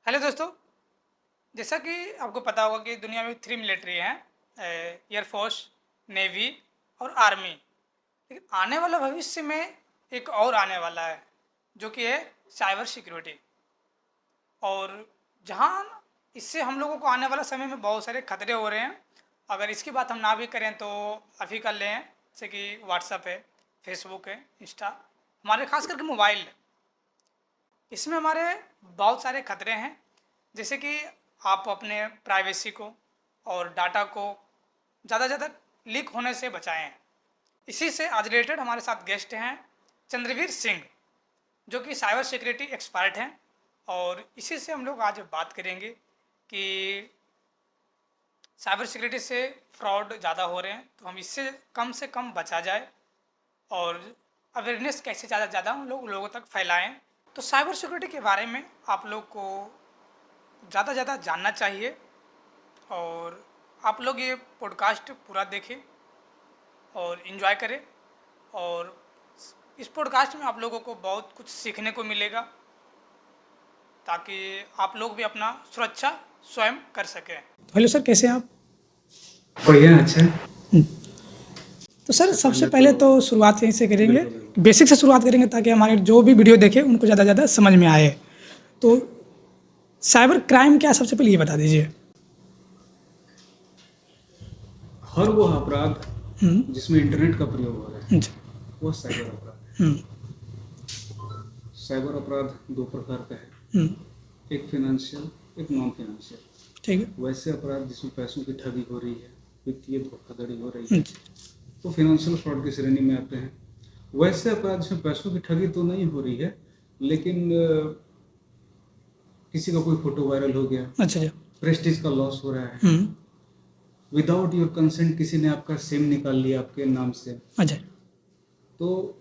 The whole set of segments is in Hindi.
हेलो दोस्तों। जैसा कि आपको पता होगा कि दुनिया में 3 मिलिट्री हैं, एयरफोर्स, नेवी और आर्मी। लेकिन आने वाला भविष्य में एक और आने वाला है जो कि है साइबर सिक्योरिटी। और जहाँ इससे हम लोगों को आने वाला समय में बहुत सारे खतरे हो रहे हैं। अगर इसकी बात हम ना भी करें तो अभी कर लें, जैसे कि व्हाट्सएप है, फेसबुक है, इंस्टा, हमारे खास करके मोबाइल है। इसमें हमारे बहुत सारे खतरे हैं, जैसे कि आप अपने प्राइवेसी को और डाटा को ज़्यादा ज़्यादा लीक होने से बचाएं। इसी से आज रिलेटेड हमारे साथ गेस्ट हैं चंद्रवीर सिंह, जो कि साइबर सिक्योरिटी एक्सपर्ट हैं। और इसी से हम लोग आज बात करेंगे कि साइबर सिक्योरिटी से फ्रॉड ज़्यादा हो रहे हैं, तो हम इससे कम बचा जाए और अवेयरनेस कैसे ज़्यादा से ज़्यादा हम लोगों तक फैलाएं। तो साइबर सिक्योरिटी के बारे में आप लोग को ज़्यादा से ज़्यादा जानना चाहिए और आप लोग ये पॉडकास्ट पूरा देखें और इन्जॉय करें। और इस पॉडकास्ट में आप लोगों को बहुत कुछ सीखने को मिलेगा, ताकि आप लोग भी अपना सुरक्षा स्वयं कर सकें। हेलो सर, कैसे हैं आप? बढ़िया, अच्छा है। तो सर सबसे पहले तो शुरुआत यहीं से करेंगे, बेसिक से शुरुआत करेंगे ताकि हमारे जो भी वीडियो देखें उनको ज़्यादा से ज़्यादा समझ में आए। तो साइबर क्राइम क्या, सबसे पहले ये बता दीजिए। हर वो अपराध जिसमें इंटरनेट का प्रयोग हो रहा है वो साइबर अपराध है। साइबर अपराध दो प्रकार का है, एक फिनेंशियल, एक नॉन फिनेंशियल। ठीक है। वैसे अपराध जिसमें पैसों की ठगी हो रही है, वित्तीय धोखाधड़ी हो रही है, तो फिनेंशियल फ्रॉड की श्रेणी में आते हैं। वैसे अपराध जिसमें पैसों की ठगी तो नहीं हो रही है, लेकिन किसी का कोई फोटो वायरल हो गया, अच्छा, प्रेस्टीज का लॉस हो रहा है, विदाउट योर कंसेंट किसी ने आपका सिम निकाल लिया आपके नाम से। अच्छा। तो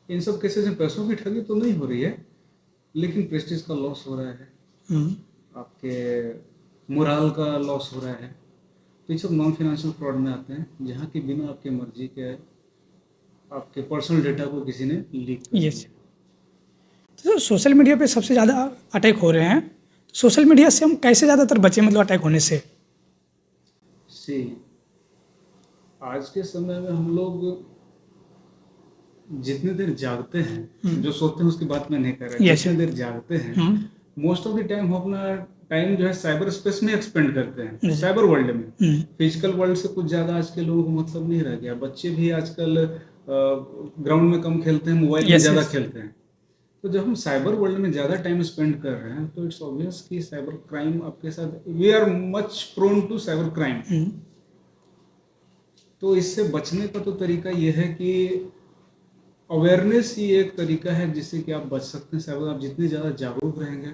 इन सब केसेस में पैसों की ठगी तो नहीं हो रही है, लेकिन प्रेस्टीज का लॉस हो रहा है, आपके मोरल का लॉस हो रहा है। तो ये सब नॉन फाइनेंशियल फ्रॉड में आते हैं, जहाँ की बिना आपके मर्जी के आपके पर्सनल डेटा को किसी ने लीक कर दिया। तो सोशल मीडिया पे सबसे ज़्यादा अटैक हो रहे हैं, तो सोशल मीडिया से हम कैसे ज़्यादातर बचें, मतलब अटैक होने से? आज के समय में हम लोग जितनी देर जागते हैं, जो सोते हैं उसकी बात मैं नहीं कर रहा, जितनी देर जागते हैं मोस्ट ऑफ द टाइम हम अपना टाइम जो है साइबर स्पेस में एक्सपेंड करते हैं, साइबर वर्ल्ड में। फिजिकल वर्ल्ड से कुछ ज्यादा आज के लोगों को मतलब नहीं रह गया। बच्चे भी आजकल ग्राउंड में कम खेलते हैं, मोबाइल में ज्यादा खेलते हैं। तो जब हम साइबर वर्ल्ड में ज्यादा टाइम स्पेंड कर रहे हैं, तो इट्स ऑब्वियस कि साइबर क्राइम आपके साथ, we are much prone to cyber crime. तो इससे बचने का तो तरीका ये है कि अवेयरनेस ही एक तरीका है जिससे कि आप बच सकते हैं साइबर। आप जितने ज़्यादा जागरूक रहेंगे,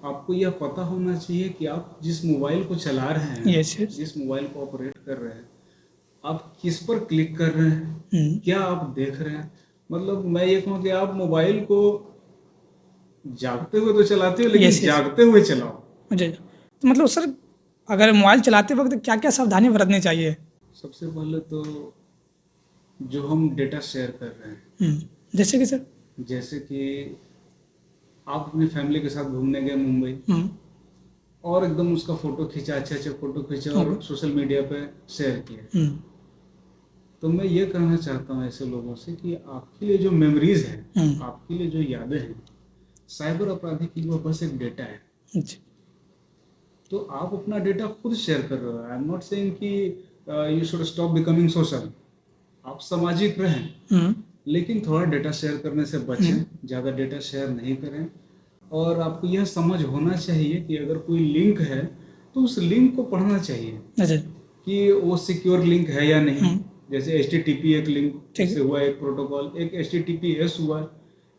आपको यह पता होना चाहिए कि आप जिस मोबाइल को चला रहे हैं, जिस मोबाइल को ऑपरेट कर रहे हैं, आप किस पर क्लिक कर रहे हैं, क्या आप देख रहे हैं। मतलब मैं ये कहूँ कि आप मोबाइल को जागते हुए तो चलाते हो, लेकिन जागते हुए चलाओ। तो मतलब सर, अगर मोबाइल चलाते वक्त क्या क्या सावधानी बरतनी चाहिए? सबसे पहले तो जो हम डेटा शेयर कर रहे हैं, जैसे कि सर, जैसे कि आप अपनी फैमिली के साथ घूमने गए मुंबई, और एकदम उसका फोटो खींचा, अच्छे फोटो खींचा और सोशल मीडिया पे शेयर किया। तो मैं ये कहना चाहता हूँ ऐसे लोगों से कि आपके लिए जो मेमोरीज है, आपके लिए जो यादें हैं, साइबर अपराधी की वो बस एक डेटा है। तो आप अपना डेटा खुद शेयर कर रहे हो। आई एम नॉट सेइंग कि you should stop becoming social. आप सामाजिक रहें, लेकिन थोड़ा डेटा शेयर करने से बचें, ज़्यादा डेटा शेयर नहीं करें। और आपको यह समझ होना चाहिए कि अगर कोई लिंक है तो उस लिंक को पढ़ना चाहिए कि वो सिक्योर लिंक है या नहीं। जैसे HTTP एक लिंक से हुआ, एक प्रोटोकॉल, एक HTTPS हुआ,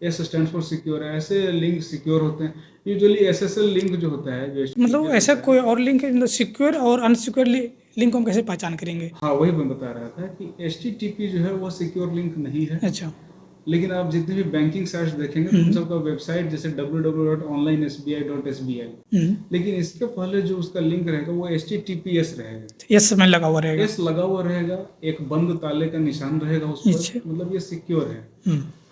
S स्टैंड फॉर सिक्योर है। ऐसे लिंक सिक्योर होते हैं। यूजुअली SSL लिंक जो होता है, जो मतलब ऐसा कोई और लिंक है, सिक्योर और अनसिक्योर लिंक को हम कैसे पहचान करेंगे? हाँ, वही मैं बता रहा था कि HTTP जो है वो सिक्योर लिंक नहीं है। अच्छा। लेकिन आप जितने भी बैंकिंग साइट्स देखेंगे तो उन सबका वेबसाइट जैसे www.onlinesbi.sbi, लेकिन इसके पहले जो उसका लिंक रहेगा वो HTTPS रहेगा, यस में लगा हुआ रहेगा। एस लगा हुआ रहेगा, एक बंद ताले का निशान रहेगा उस पर, अच्छा। मतलब ये सिक्योर है।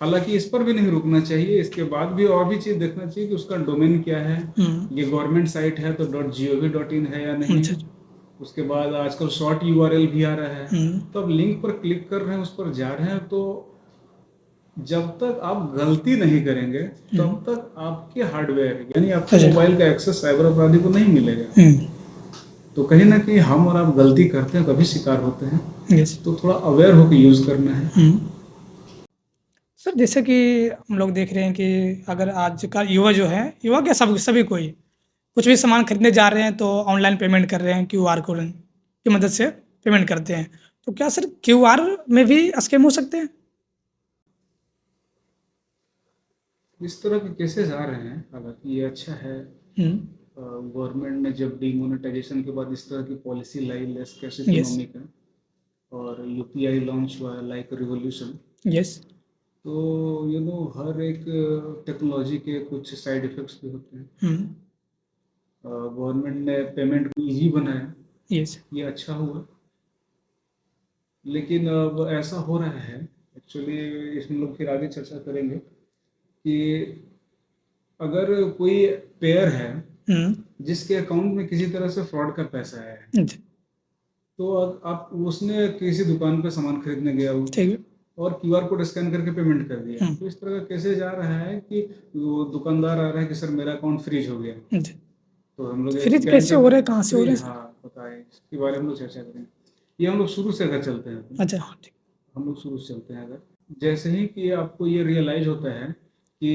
हालांकि इस पर भी नहीं रुकना चाहिए, इसके बाद भी और भी चीज देखना चाहिए कि उसका डोमेन क्या है, ये गवर्नमेंट साइट है तो .gov.in है या नहीं। अच्छा। उसके बाद आजकल शॉर्ट URL भी आ रहा है, तो अब लिंक पर क्लिक कर रहे हैं, उस पर जा रहे हैं, तो जब तक आप गलती नहीं करेंगे तब तक आपके हार्डवेयर यानी आपके अच्छा। मोबाइल का एक्सेस साइबर अपराधी को नहीं मिलेगा। तो कहीं ना कहीं हम और आप गलती करते हैं, कभी शिकार होते हैं, यस। तो थोड़ा अवेयर होकर यूज करना है। सर जैसे कि हम लोग देख रहे हैं कि अगर आज का युवा जो है, युवा क्या सभी कोई कुछ भी सामान खरीदने जा रहे हैं तो ऑनलाइन पेमेंट कर रहे हैं, QR कोड की मदद से पेमेंट करते हैं। तो क्या सर QR में भी स्कैम हो सकते हैं? इस तरह के केसेस आ रहे हैं, हालांकि ये अच्छा है। गवर्नमेंट ने जब डिमोनेटाइजेशन के बाद इस तरह की पॉलिसी लाई, लेस कैश इकोनॉमी का, और UPI लॉन्च हुआ लाइक रिवोल्यूशन, यस। तो हर एक टेक्नोलॉजी के कुछ साइड इफेक्ट्स भी होते हैं। गवर्नमेंट ने पेमेंट को इजी बनाया, यस। ये अच्छा हुआ, लेकिन अब ऐसा हो रहा है, एक्चुअली इसमें लोग फिर आगे चर्चा करेंगे कि अगर कोई पेयर है जिसके अकाउंट में किसी तरह से फ्रॉड का पैसा है, तो आप उसने किसी दुकान पे सामान खरीदने गया हो और QR कोड स्कैन करके पेमेंट कर दिया, तो इस तरह का कैसे जा रहा है कि वो दुकानदार आ रहा है कि सर मेरा अकाउंट फ्रीज हो गया, तो हम लोग फ्रीज कैसे हो रहा है, कहाँ से हो रहा है? हाँ बताएं, इसके बारे में हम लोग चर्चा करें। ये हम लोग शुरू से अगर चलते हैं, अच्छा हम लोग शुरू से चलते हैं, अगर जैसे ही कि आपको ये रियलाइज होता है कि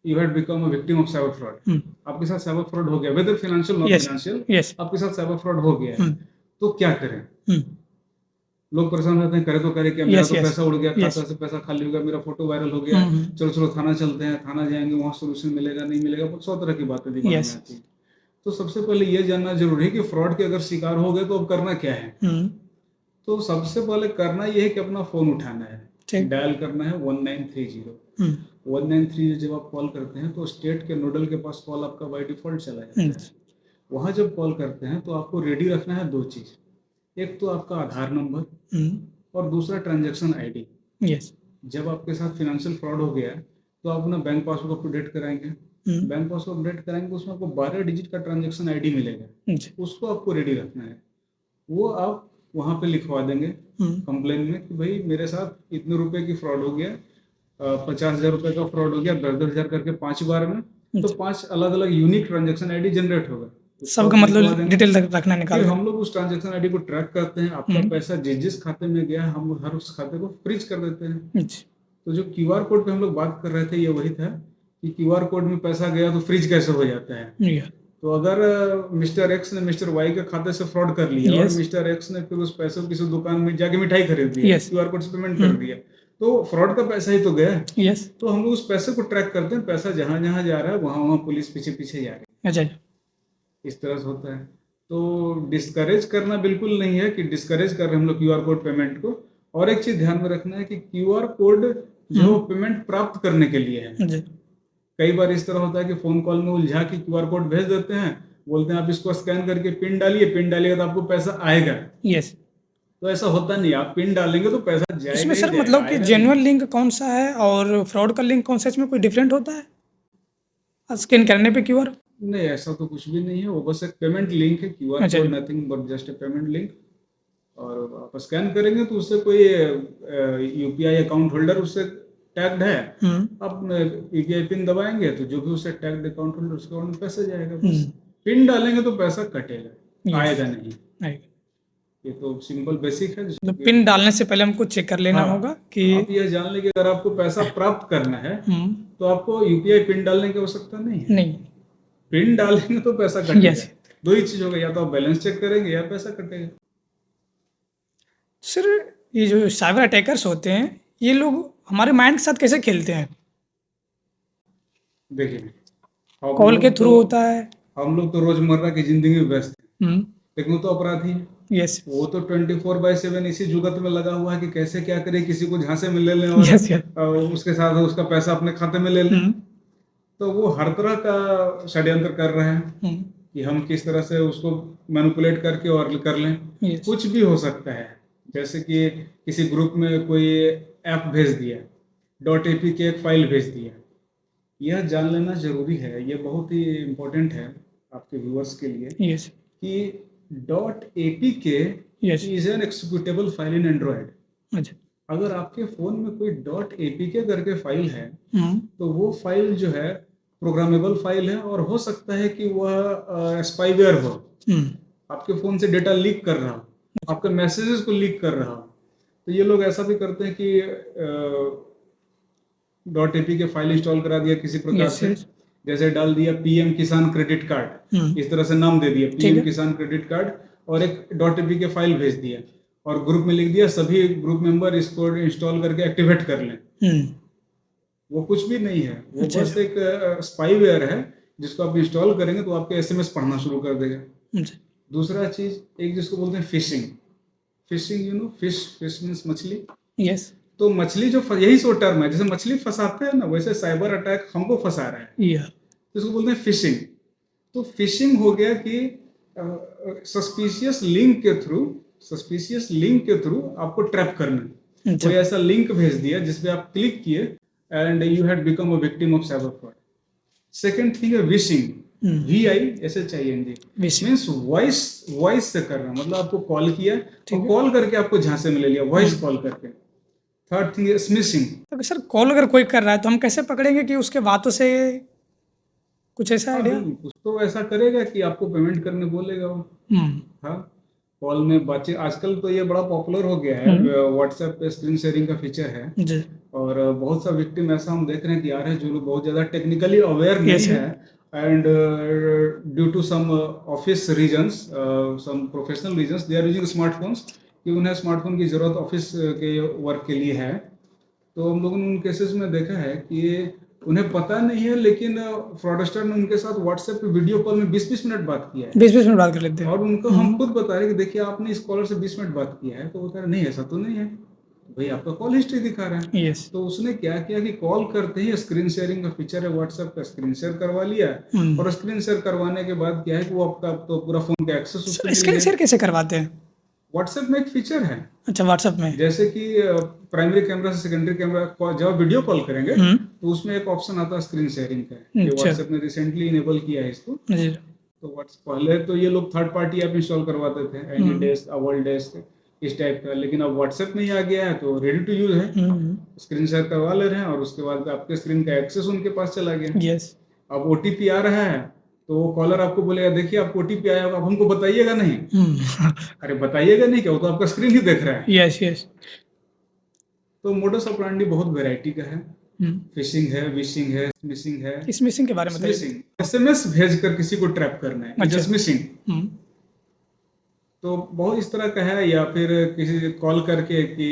you had become a victim of cyber fraud, आपके साथ साइबर फ्रॉड हो गया, वेदर फाइनेंशियल नॉट फाइनेंशियल, आपके साथ साइबर फ्रॉड हो गया है, तो क्या करें? लोग परेशान रहते हैं, करे तो करे क्या, मेरा तो पैसा उड़ गया, खाता से पैसा खाली हो गया, मेरा फोटो वायरल हो गया, चलो चलो थाना चलते हैं, थाना जाएंगे, वहाँ सोल्यूशन मिलेगा नहीं मिलेगा, 100 तरह की बातें दिमाग में आती है। तो सबसे पहले ये जानना जरूरी है कि फ्रॉड के अगर शिकार हो गए तो अब करना क्या है। तो सबसे पहले करना यह है कि अपना फोन उठाना है, डायल करना है 1930। 1930 जब आप कॉल करते हैं तो स्टेट के नोडल के पास कॉल आपका बाय डिफॉल्ट चला जाता है। वहां जब कॉल करते हैं तो आपको रेडी रखना है 2 चीज, एक तो आपका आधार नंबर और दूसरा ट्रांजैक्शन ID। यस। जब आपके साथ फाइनेंशियल फ्रॉड हो गया तो आप अपना बैंक पासबुक अपडेट कराएंगे, बैंक पासबुक अपडेट कराएंगे तो उसमें आपको 12 डिजिट का ट्रांजैक्शन ID मिलेगा, उसको आपको रेडी रखना है। वो आप वहाँ पे लिखवा देंगे कंप्लेन में कि भाई मेरे साथ इतने रुपए की फ्रॉड हो गया, 50,000 रुपए का फ्रॉड हो गया, 10,000 करके 5 बार में, तो 5 अलग अलग यूनिक ट्रांजैक्शन ID जनरेट होगा, सबका मतलब डिटेल रखना निकाल, फिर हम लोग उस ट्रांजैक्शन ID को ट्रैक करते हैं, आपका पैसा जिस खाते में गया हम हर उस खाते को फ्रीज कर देते हैं। तो जो QR कोड पे हम लोग बात कर रहे थे ये वही था कि QR कोड में पैसा गया तो फ्रीज कैसे हो जाता है। तो अगर मिस्टर X ने मिस्टर Y के खाते से फ्रॉड कर लिया और मिस्टर X ने फिर उस पैसे को किसी दुकान में जाके मिठाई खरीद दी, QR कोड से पेमेंट कर दिया, तो फ्रॉड का पैसा ही तो गया। तो हम लोग उस पैसे को ट्रैक करते हैं, पैसा जहां जहां जा रहा है वहां वहां पुलिस पीछे पीछे जा रही है। इस तरह से होता है। तो डिस्करेज करना बिल्कुल नहीं है कि डिस्करेज कर रहे हैं हम लोग QR कोड पेमेंट को। और एक चीज ध्यान में रखना है कि QR कोड जो पेमेंट प्राप्त करने के लिए है, कई बार इस तरह होता है कि फोन कॉल में उलझा के QR कोड भेज देते हैं, बोलते हैं आप इसको स्कैन करके पिन डालिए, पिन डालिएगा तो आपको पैसा आएगा। तो ऐसा होता नहीं, आप पिन डालेंगे तो पैसा जाएगा। इसमें सर मतलब कि जेन्युइन लिंक कौन सा है और फ्रॉड का लिंक कौन सा है, इसमें कोई डिफरेंट होता है स्कैन करने पे QR? नहीं, ऐसा तो कुछ भी नहीं है, वो बस एक पेमेंट लिंक है, QR code nothing but just a payment link. और आप स्कैन करेंगे तो उससे कोई UPI अकाउंट होल्डर उससे टैग्ड है, आप UPI पिन दबाएंगे तो जो भी उससे टैग्ड अकाउंट होल्डर उसके अकाउंट में पैसा जाएगा। पिन डालेंगे तो पैसा कटेगा, आएगा नहीं। ये तो सिंपल बेसिक है। तो पिन डालने से पहले हमको चेक कर लेना होगा कि आप यह जान लें कि अगर आपको पैसा प्राप्त करना है तो आपको UPI पिन डालने की आवश्यकता नहीं है। पिन डालेंगे तो पैसा कटेगा। दो ही चीज होगा, या तो आप बैलेंस चेक करेंगे या पैसा कटेगा। सर ये जो साइबर अटैकर्स होते हैं ये लोग हमारे माइंड के साथ कैसे खेलते हैं? देखिए, कॉल के थ्रू होता है, हम लोग तो रोजमर्रा की जिंदगी में व्यस्त हैं, लेकिन वो तो अपराधी है, यस वो तो 24/7 इसी जुगत में लगा हुआ है कि कैसे क्या करे, किसी को झांसे में ले लें और यस यस उसके साथ उसका पैसा अपने खाते में ले लें। तो वो हर तरह का षड्यंत्र कर रहे हैं कि हम किस तरह से उसको मैनिपुलेट करके और कर लें। यस कुछ भी हो सकता है, जैसे कि किसी ग्रुप में कोई ऐप भेज दिया, .ap की एक फाइल भेज दिया। यह जान लेना जरूरी है, ये बहुत ही इम्पोर्टेंट है आपके व्यूअर्स के लिए यस कि .apk yes is an executable file in Android. अच्छा अगर आपके फोन में कोई .apk करके फाइल है तो वो फाइल जो है प्रोग्रामेबल फाइल है और हो सकता है कि वह स्पाईवेयर हो, आपके फोन से डेटा लीक कर रहा हो, आपके मैसेजेस को लीक कर रहा हो। तो ये लोग ऐसा भी करते हैं कि .apk फाइल इंस्टॉल करा दिया किसी प्रकार यस से, यस जैसे डाल दिया पीएम किसान क्रेडिट कार्ड, इस तरह से नाम दे दिया पीएम किसान क्रेडिट कार्ड और एक .apk फाइल भेज दिया और ग्रुप में लिख दिया सभी ग्रुप मेंबर इसको इंस्टॉल करके एक्टिवेट कर लें। वो कुछ भी नहीं है, वो बस एक स्पाईवेयर है जिसको आप इंस्टॉल करेंगे तो आपके एसएमएस पढ़ना शुरू कर देगा। दूसरा चीज एक जिसको बोलते हैं fishing. Fishing you know, fish means मछली। यस तो मछली जो यही सो टर्म है, जैसे मछली फंसाते हैं ना वैसे साइबर अटैक हमको फंसा रहा है, तो इसको बोलते हैं फिशिंग। तो फिशिंग हो गया कि सस्पिशियस लिंक के थ्रू आपको ट्रैप करना। कोई ऐसा लिंक भेज दिया जिसपे आप क्लिक किए and you had become a victim of cyber fraud. Second thing है विशिंग, VISHING मीन्स वॉइस से करना, मतलब आपको कॉल किया और कॉल करके आपको झांसे में ले लिया, वॉइस कॉल करके। थर्ड थिंग है स्मिशिंग। तो सर कॉल अगर कोई कर रहा है तो हम कैसे पकड़ेंगे कि उसके बातों से कुछ ऐसा आइडिया? कुछ तो ऐसा करेगा कि आपको पेमेंट करने बोलेगा वो। हाँ, कॉल में बातचीत आजकल तो ये बड़ा पॉपुलर हो गया है, व्हाट्सएप पे स्क्रीन शेयरिंग का फीचर है जी और बहुत सा विक्टिम ऐसा हम देख रहे हैं कि आ रहे हैं जो लोग बहुत ज्यादा टेक्निकली अवेयर नहीं है and due to some office reasons, some professional reasons, they are using smartphones, कि उन्हें स्मार्टफोन की जरूरत ऑफिस के वर्क के लिए है। तो हम लोगों ने उन केसेस में देखा है कि उन्हें पता नहीं है लेकिन फ्रॉडस्टर ने उनके साथ व्हाट्सएप पे वीडियो कॉल में 20-20 मिनट बात किया है, 20-20 मिनट बात कर लेते हैं और उनको हम खुद बता रहे कि देखिए आपने इस कॉलर से 20 मिनट बात किया है, तो वो कह रहे नहीं ऐसा तो नहीं है, भाई आपका कॉल हिस्ट्री दिखा रहा है। यस तो उसने क्या किया कि कॉल करते ही स्क्रीन शेयरिंग का फीचर है व्हाट्सएप का, स्क्रीन शेयर करवा लिया और स्क्रीन शेयर करवाने के बाद क्या है कि वो आपका तो पूरा फोन का एक्सेस उसको मिल स्क्रीन गया। शेयर कैसे करवाते हैं? व्हाट्सएप में एक फीचर है, अच्छा व्हाट्सएप में, जैसे कि प्राइमरी कैमरा से सेकेंडरी कैमरा जब वीडियो कॉल करेंगे तो उसमें एक ऑप्शन आता है स्क्रीन शेयरिंग का, ये व्हाट्सएप ने रिसेंटली इनेबल किया है इसको। जी तो पहले तो ये लोग थर्ड पार्टी ऐप इंस्टॉल करवाते थे, एनीडेस्क, वर्ल्डडेस्क इस टाइप का, लेकिन अब व्हाट्सएप में ही आ गया है तो रेडी टू यूज है, स्क्रीन शेयर करवा ले रहे हैं और उसके बाद आपके स्क्रीन का एक्सेस उनके पास चला गया। यस अब ओटीपी आ रहा है तो वो कॉलर आपको बोलेगा देखिए आपको ओटीपी आया होगा, आप हमको बताइएगा नहीं। अरे बताइएगा नहीं क्या, वो तो आपका स्क्रीन ही देख रहा है। यस यस तो मोडस ऑपरेंडी बहुत वैरायटी का है, फिशिंग है, विशिंग है, स्मिशिंग है। इस मिसिंग के बारे में बताइए। SMS भेजकर किसी को ट्रैप करना है, अच्छा। स्मिशिंग। तो बहुत इस तरह का है, या फिर किसी कॉल करके कि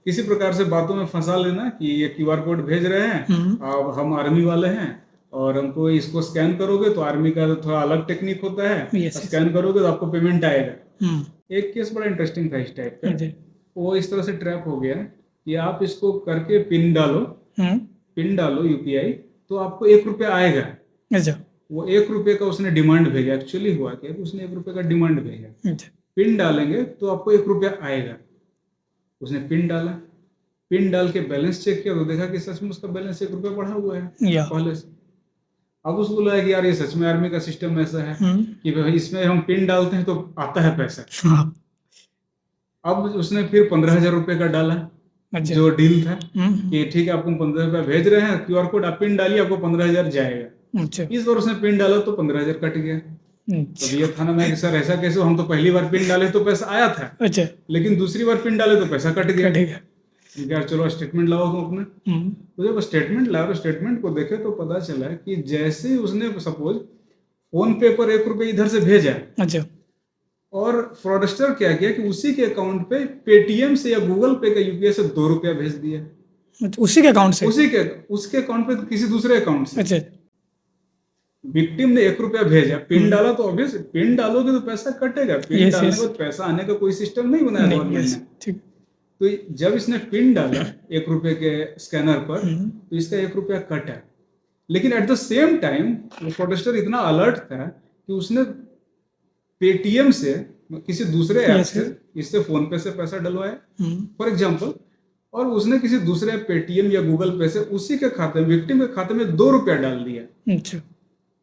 किसी प्रकार से बातों में फंसा लेना कि ये QR कोड भेज रहे हैं, अब हम आर्मी वाले हैं और हमको इसको स्कैन करोगे तो आर्मी का तो थोड़ा अलग टेक्निक होता है, स्कैन करोगे तो आपको पेमेंट आएगा। एक केस बड़ा इंटरेस्टिंग था इस टाइप का, वो इस तरह से ट्रैप हो गया कि आप इसको करके पिन डालो UPI तो आपको ₹1 आएगा। अच्छा वो ₹1 का उसने डिमांड भेजा, एक्चुअली हुआ क्या उसने ₹1 का डिमांड भेजा, पिन डालेंगे तो आपको ₹1 आएगा। उसने पिन डाला, पिन डाल के बैलेंस चेक किया तो देखा कि सच में उसका बैलेंस ₹1 बढ़ा हुआ है पहले से। अब उसको लगा कि यार ये सच में आर्मी का सिस्टम ऐसा है कि भाई इसमें हम पिन डालते हैं तो आता है पैसा। अब उसने फिर ₹15,000 का डाला, जो डील था कि ठीक है आपको ₹15,000 भेज रहे हैं, QR कोड आप पिन डालिए आपको 15,000 जाएगा। इस बार उसने पिन डाला तो 15,000 कट गया। तो ये था ना मैं कि सर ऐसा कैसे, हम तो पहली बार पिन डाले तो पैसा आया था, अच्छा लेकिन दूसरी बार पिन डाले तो पैसा कट गया। यार चलो स्टेटमेंट लाओ तुम अपने। तो जब स्टेटमेंट लाया तो स्टेटमेंट को देखे तो पता चला कि जैसे ही उसने सपोज फोन पे पर ₹1 इधर से भेजा, अच्छा, और फ्रॉडस्टर क्या किया कि उसी के अकाउंट पे पेटीएम से या गूगल पे का UPI से ₹2 भेज दिया। उसी के अकाउंट से, उसके अकाउंट पे किसी दूसरे अकाउंट से। अच्छा विक्टिम ने 1 रुपया भेजा, पिन डाला, तो ऑब्वियस पिन डालोगे तो पैसा कटेगा, पिन यस डालने यस के बाद पैसा आने का कोई सिस्टम नहीं बनाया नहीं गवर्नमेंट यस ने। ठीक तो जब इसने पिन डाला 1 रुपये के स्कैनर पर, तो इसका 1 रुपया कट है। लेकिन एट द सेम टाइम वो फ्रॉडस्टर इतना अलर्ट था कि उसने पेटीएम से, किसी दूसरे ऐप यस से, इससे फोन पे से पैसा डलवाया फॉर एग्जाम्पल, और उसने किसी दूसरे पेटीएम या गूगल पे से उसी के खाते में, विक्टिम के खाते में 2 रुपया डाल दिया। अच्छा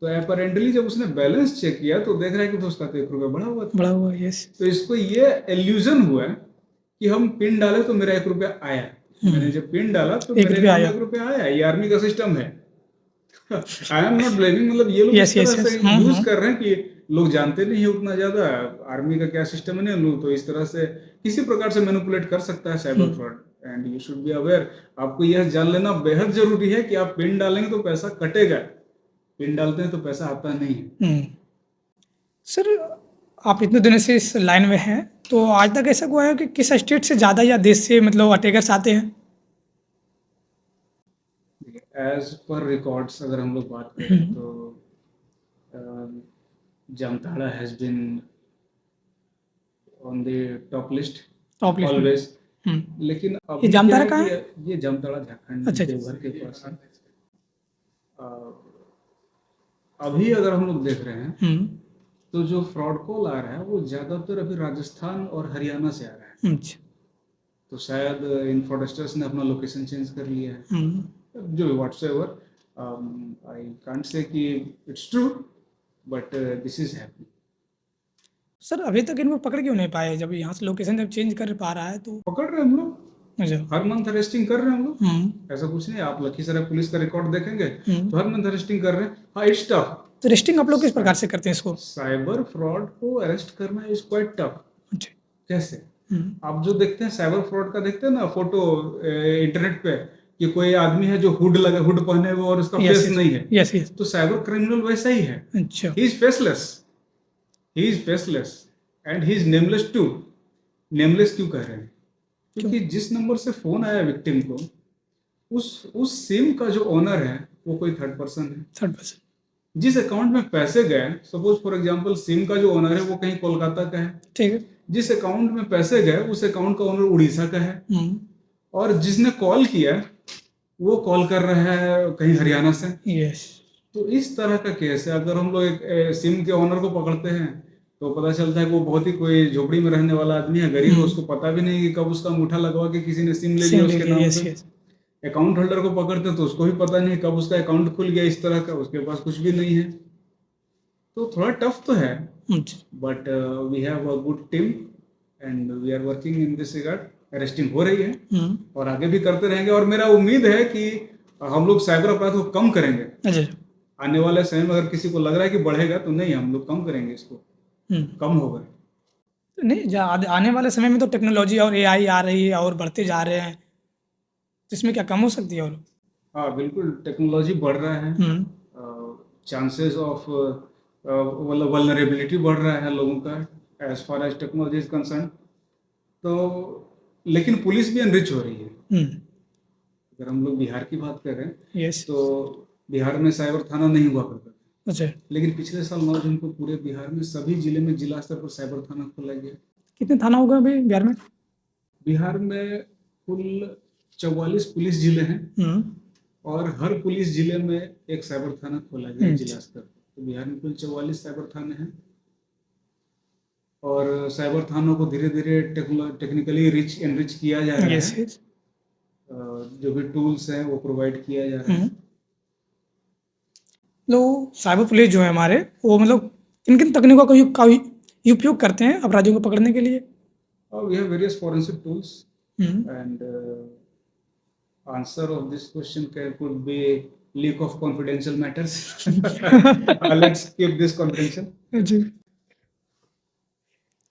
तो अपेरेंटली जब उसने बैलेंस चेक किया तो देख रहा है कि तो उसका तो 1 रुपया बढ़ा हुआ था। बड़ा हुआ यस तो इसको ये इल्यूजन हुआ कि हम पिन डाले तो मेरा 1 रुपया आया, मैंने जब पिन डाला तो 1 मेरे रुपया अकाउंट में आया 1 रुपया आया। ये आर्मी का सिस्टम है। आई एम नॉट ब्लेमिंग, मतलब ये लोग यस इस यस तरह से यस यूज कर रहे हैं कि लोग जानते नहीं है उतना ज्यादा आर्मी का क्या सिस्टम है, नहीं लोग तो इस तरह से किसी प्रकार से मैनिपुलेट कर सकता है cyber fraud, and you should be aware. आपको यह जान लेना बेहद जरूरी है कि आप पिन डालेंगे तो पैसा कटेगा, पिन डालते हैं तो पैसा आता नहीं है। सर आप इतने दिनों से इस लाइन में हैं, तो आज तक ऐसा हुआ है कि किस स्टेट से ज़्यादा या देश से मतलब अटैकर्स आते हैं? एज पर रिकॉर्ड्स अगर हम लोग बात करें तो Jamtara has been on the top list top list में ऑलवेज। लेकिन ये अभी क्या जामताड़ा है कहाँ कि है? ये जामताड़ा झारखंड अच्छा देवघर के पास है। अभी अगर हम लोग देख रहे हैं तो जो फ्रॉड कॉल आ रहा है वो ज्यादातर अभी राजस्थान और हरियाणा से आ रहा है। अच्छा तो शायद इन फ्रॉडस्टर्स ने अपना लोकेशन चेंज कर लिया है, जो व्हाट्सएवर, आई कांट से कि it's true, but this is happening. Sir अभी तक इनको पकड़ क्यों नहीं पाए? जब यहाँ से लोकेशन जब चेंज कर पा रहा है तो पकड़ रहे हैं हम लोग, अच्छा हर मंथ अरेस्टिंग कर रहे हैं हम लोग। ऐसा कुछ नहीं, आप लखीसराय पुलिस का रिकॉर्ड देखेंगे तो हर मंथ अरेस्टिंग कर रहे हैं। हाँ, इट्स टफ। तो रेस्टिंग आप लोग किस प्रकार से करते हैं इसको? साइबर फ्रॉड को अरेस्ट करना इज क्वाइट टफ। अच्छा कैसे? आप जो देखते हैं साइबर फ्रॉड का, देखते हैं ना फोटो इंटरनेट पे कि कोई आदमी है जो हुड लगा, हुड पहने हुए और उसका फेस नहीं है, यस यस तो साइबर क्रिमिनल वैसा ही है। अच्छा he is faceless, he is faceless and he is nameless too. Nameless क्यों कह रहे हैं? क्योंकि जिस नंबर से फोन आया विक्टिम को, उस सिम का जो ओनर है वो कोई थर्ड पर्सन है। 30%। जिस अकाउंट में पैसे गए, सपोज फॉर एग्जांपल सिम का जो ओनर है वो कहीं कोलकाता का है, ठीक है जिस अकाउंट में पैसे गए उस अकाउंट का ओनर उड़ीसा का है, और जिसने कॉल किया वो कॉल कर रहा है कहीं हरियाणा से। यस तो इस तरह का केस है। अगर हम लोग एक सिम के ओनर को पकड़ते हैं तो पता चलता है कि वो बहुत ही कोई झोपड़ी में रहने वाला आदमी है, गरीब है, उसको पता भी नहीं कि कब उसका अंगूठा लगवा के किसी ने सिम ले लिया उसके नाम यस पे। यस अकाउंट होल्डर को पकड़ते तो उसको भी पता नहीं कब उसका अकाउंट खुल गया इस तरह का, उसके पास कुछ भी नहीं है। तो थोड़ा टफ तो है, but we have a good team and we are working in this regard. Arresting हो रही है और आगे भी करते रहेंगे, और मेरा उम्मीद है कि हम लोग साइबर अपराध को कम करेंगे। अच्छा आने वाले समय में अगर किसी को लग रहा है कि बढ़ेगा, तो नहीं, हम लोग कम करेंगे इसको, कम होगा। नहीं आने वाले समय में तो टेक्नोलॉजी और एआई आ रही है और बढ़ते जा रहे हैं, तो इसमें क्या कम हो सकती है? और हाँ बिल्कुल, टेक्नोलॉजी बढ़ रहा है, चांसेस ऑफ मतलब वल्नरेबिलिटी बढ़ रहा है लोगों का as far as technology is concern. तो लेकिन पुलिस भी एनरिच हो रही है। अगर हम लोग बिहार की बात करें यस तो बिहार में साइबर थाना नहीं हुआ करता था, अच्छा लेकिन पिछले साल 9 जून को पूरे बिहार में सभी जिले में जिला स्तर पर साइबर थाना खोला गया। कितने थाना होगा अभी बिहार में? बिहार में कुल 44 पुलिस जिले हैं और हर पुलिस जिले में एक साइबर थाना खोला गया जिला स्तर पर। तो बिहार में कुल 44 साइबर थाने हैं, और साइबर थानों को धीरे धीरे टेक्निकली एनरिच किया जा रहा है। जो भी टूल्स हैं वो प्रोवाइड किया जा रहा है। लोग साइबर पुलिस जो है हमारे, वो मतलब किन किन तकनीकों का उपयोग करते हैं अपराधियों को पकड़ने के लिए? We have various forensic tools and answer of this question could be leak of confidential matters. Let's keep this confidential. जी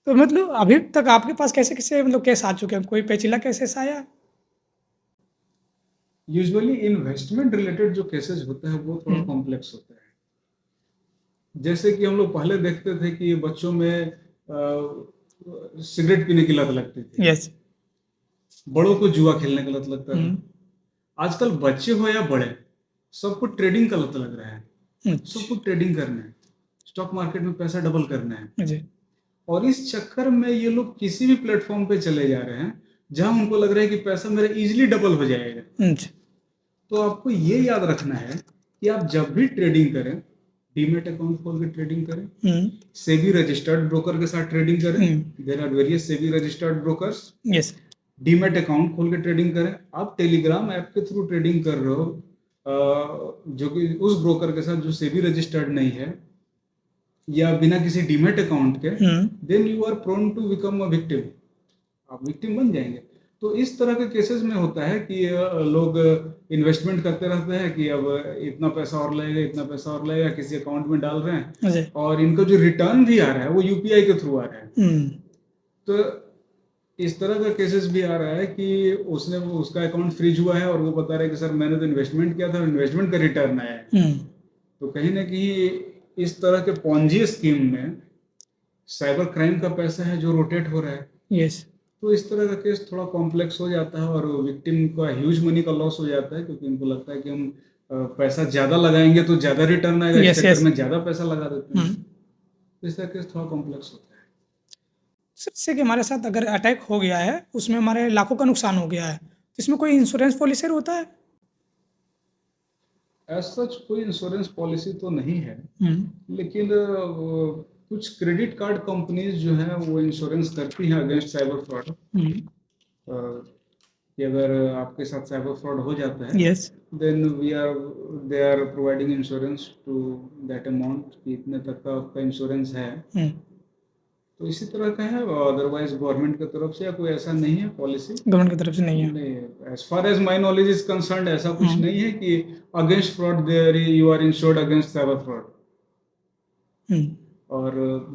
तो मतलब अभी तक आपके पास कैसे कैसे मतलब केस आ चुके हैं? कोई पेचीदा केस ऐसा आया? यूजुअली इन्वेस्टमेंट रिलेटेड जो केसेस होते हैं वो थोड़ा कॉम्प्लेक्स होता है। जैसे कि हम लोग पहले देखते थे कि बच्चों में सिगरेट पीने की लत लगती थी, यस बड़ों को जुआ खेलने की लत लगता था। आजकल बच्चे हो या बड़े, सबको ट्रेडिंग का लत लग रहा है। सबको ट्रेडिंग करना है, स्टॉक मार्केट में पैसा डबल करना है। जी। और इस चक्कर में ये लोग किसी भी प्लेटफॉर्म पे चले जा रहे हैं जहां उनको लग रहा है कि पैसा मेरा इजीली डबल हो जाएगा। जी। तो आपको ये याद रखना है कि आप जब भी ट्रेडिंग करें, डीमेट अकाउंट खोल के ट्रेडिंग करें, सेबी रजिस्टर्ड ब्रोकर के साथ ट्रेडिंग करें। There are various SEBI registered brokers. Yes. Demat account खोल के ट्रेडिंग करें। आप टेलीग्राम ऐप के थ्रू ट्रेडिंग कर रहे हो जो कि उस ब्रोकर के साथ जो सेबी रजिस्टर्ड नहीं है या बिना किसी डीमेट अकाउंट के, then you are prone to become a victim. आप विक्टिम बन जाएंगे। तो इस तरह के केसेस में होता है कि लोग इन्वेस्टमेंट करते रहते हैं कि अब इतना पैसा और लगेगा, इतना पैसा और लगेगा, किसी अकाउंट में डाल रहे हैं और इनका जो रिटर्न भी आ रहा है वो यूपीआई के थ्रू आ रहा है। तो इस तरह का केसेस भी आ रहा है कि उसका अकाउंट फ्रीज हुआ है और वो बता रहा है कि सर मैंने तो इन्वेस्टमेंट किया था, इन्वेस्टमेंट का रिटर्न आया है। तो कहीं ना कहीं इस तरह के पॉन्जी स्कीम में साइबर क्राइम का पैसा है जो रोटेट हो रहा है। यस। तो इस तरह का केस थोड़ा कॉम्प्लेक्स हो जाता है और विक्टिम का ह्यूज मनी का लॉस हो जाता है, क्योंकि उनको लगता है कि हम पैसा ज्यादा लगाएंगे तो ज्यादा रिटर्न आएगा, इस चक्कर में ज्यादा पैसा लगा देते हैं। तो इस तरह केस थोड़ा कॉम्प्लेक्स होता है। सबसे कि हमारे साथ अगर अटैक हो गया है, उसमें हमारे लाखों का नुकसान हो गया है, तो इसमें कोई इंश्योरेंस पॉलिसी होता है? एज सच कोई इंश्योरेंस पॉलिसी तो नहीं है, लेकिन कुछ क्रेडिट कार्ड कंपनीज जो है वो इंश्योरेंस करती हैं अगेंस्ट साइबर फ्रॉड। कि अगर आपके साथ साइबर फ्रॉड हो जाता है, then they are providing insurance to that amount कि इतने तक का आपका इंश्योरेंस है। तो इसी तरह का है। अदरवाइज गवर्नमेंट की तरफ से या कोई ऐसा नहीं है पॉलिसी, गवर्नमेंट की तरफ से नहीं है। As far as my knowledge is concerned ऐसा कुछ नहीं है कि against fraud there you are insured against cyber fraud. और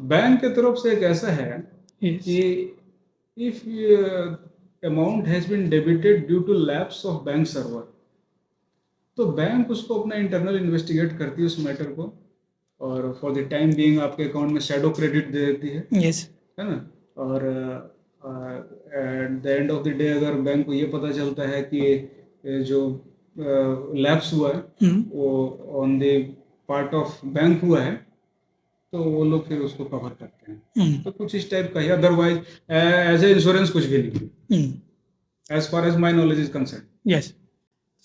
बैंक की तरफ से एक ऐसा है कि if amount has been debited due to lapse of bank server, तो बैंक उसको अपना इंटरनल इन्वेस्टिगेट करती है उस मैटर को और फॉर द टाइम बीइंग आपके अकाउंट में शैडो क्रेडिट दे देती है। है ना। और at the end of the day अगर बैंक को ये पता चलता है कि जो लैप्स हुआ है वो on the part of bank हुआ है, तो वो लोग फिर उसको कवर करते हैं। तो कुछ इस टाइप का ही। अदरवाइज एज ए इंश्योरेंस कुछ भी नहीं, as far as my knowledge is concern. Yes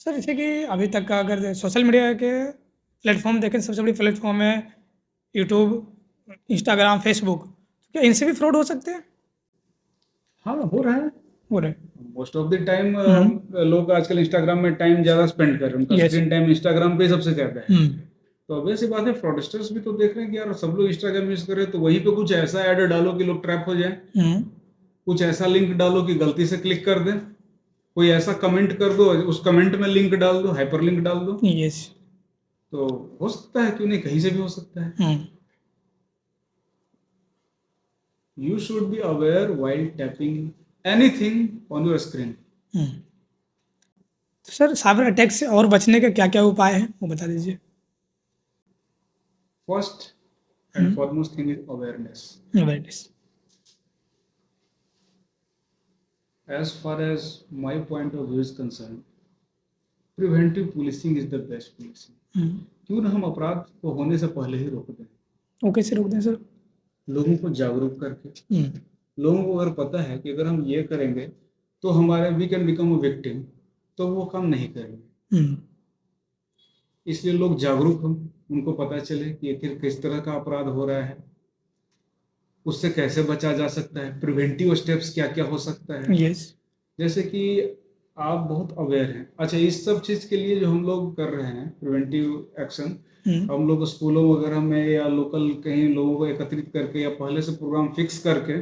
sir, जैसे कि अभी तक का अगर सोशल मीडिया के प्लेटफॉर्म देखें, सबसे बड़ी प्लेटफॉर्म है यूट्यूब, इंस्टाग्राम, फेसबुक, क्या इनसे भी फ्रॉड हो सकते हैं? हाँ, हो रहा है। मोस्ट ऑफ द टाइम लोग आजकल इंस्टाग्राम में टाइम ज्यादा स्पेंड कर रहे हैं, उनका स्क्रीन टाइम इंस्टाग्राम पे सबसे ज्यादा है। तो वैसी बात है, फ्रॉडस्टर्स भी तो देख रहे हैं कि यार सब लोग इंस्टाग्राम यूज कर रहे हैं, तो वहीं पे कुछ ऐसा ऐड डालो कि लोग ट्रैप हो जाए, कुछ ऐसा लिंक डालो कि गलती से क्लिक कर दें, कोई ऐसा कमेंट कर दो, उस कमेंट में लिंक डाल दो, हाइपर लिंक डाल दो। यस। तो हो सकता है, क्यों नहीं, कहीं से भी हो सकता है। You should be aware while tapping anything on your screen. तो सर, साइबर अटैक से और बचने के क्या क्या उपाय हैं वो बता दीजिए। First and foremost thing is awareness. As far as my point of view is concerned, preventive policing is the best policing. क्यों ना हम अपराध को होने से पहले ही रोक दें। वो कैसे रोक दें सर? लोगों को जागरूक करके। लोगों को अगर पता है कि अगर हम ये करेंगे तो हमारे we can become a victim, तो वो काम नहीं करेंगे। इसलिए लोग जागरूक हों, उनको पता चले कि आखिर किस तरह का अपराध हो रहा है, उससे कैसे बचा जा सकता है, प्रिवेंटिव स्टेप्स क्या क्या हो सकता है। जैसे कि आप बहुत अवेयर हैं। अच्छा, इस सब चीज के लिए जो हम लोग कर रहे हैं प्रिवेंटिव एक्शन, हम लोग स्कूलों वगैरह में या लोकल कहीं लोगों को एकत्रित करके या पहले से प्रोग्राम फिक्स करके